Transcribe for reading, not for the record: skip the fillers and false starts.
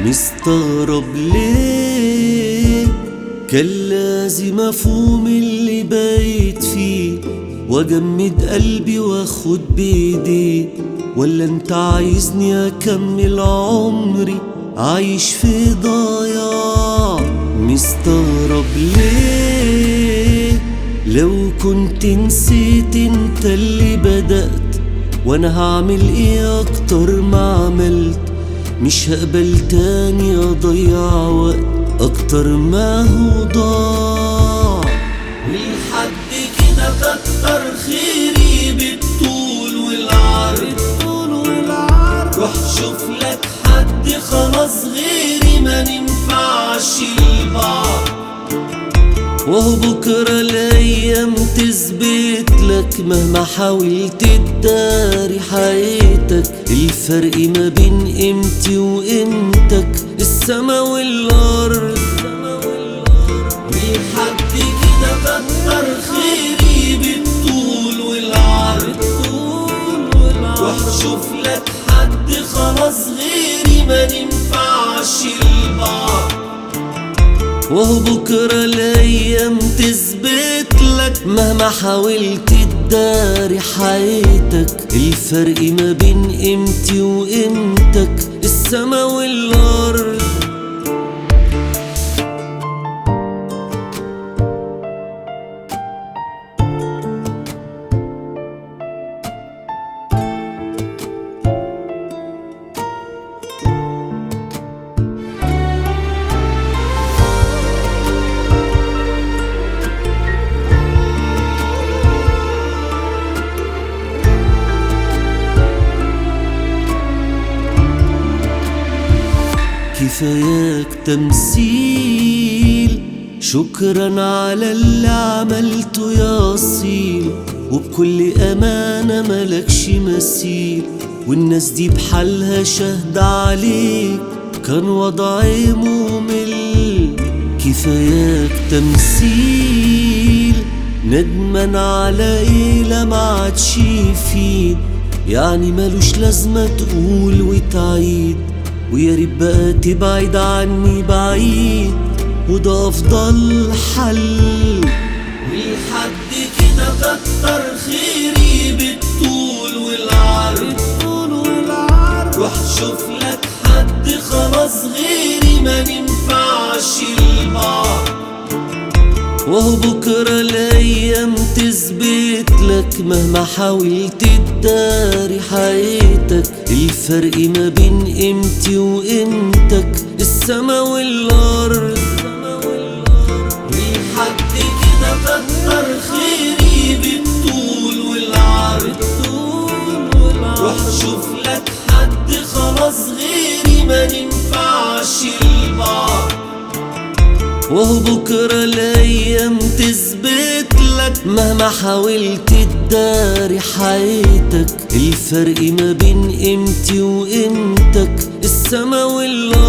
مستغرب ليه كان لازم افهم اللي بايت فيه واجمد قلبي واخد بايدي، ولا انت عايزني اكمل عمري عايش في ضياع؟ مستغرب ليه لو كنت نسيت انت اللي بدأت، وانا هعمل ايه اكتر ما عملت؟ مش هقبل تاني اضيع وقت اكتر ما هو ضاع. ولحد كده كتر خيري بالطول والعرض، روح شوف لك حد خلاص غيري، ما ننفعش لبعض. وهو بكرة الأيام تثبت لك مهما حاولت تداري حياتك. الفرق ما بين قيمتي وقيمتك السما والأرض. ولحد كده كتر خيري بالطول والعرض، روح شوف لك حد خلاص غيري، ما ننفعش لبعض. وهو بكرة الأيام تثبت لك مهما حاولت تداري حياتك. الفرق ما بين قيمتي وقيمتك السما والأرض. كفاياك تمثيل، شكرا على اللي عملته يا أصيل. وبكل أمانة ملكش مثيل، والناس دي بحالها شهد عليك كان وضعي ممل. كفاياك تمثيل، ندمان على ايه لما عادش يفيد؟ يعني ملوش لازمة تقول وتعيد، ويا ريت بقى تبعد عني بعيد، وده افضل حل. ولحد كده كتر خيري بالطول والعرض، روح شوف لك حد خلاص غيري، ما ننفعش لبعض. وهو بكرة الأيام تثبت لك مهما حاولت تداري حياتك. الفرق ما بين قيمتي وقيمتك السما والأرض. ولحد كده كتر خيري بالطول والعرض، روح شوف لك حد خلاص غيري، ما ننفعش لبعض. وهو بكرة الأيام تثبت لك مهما حاولت تداري حياتك. الفرق ما بين قيمتي وقيمتك السما والأرض.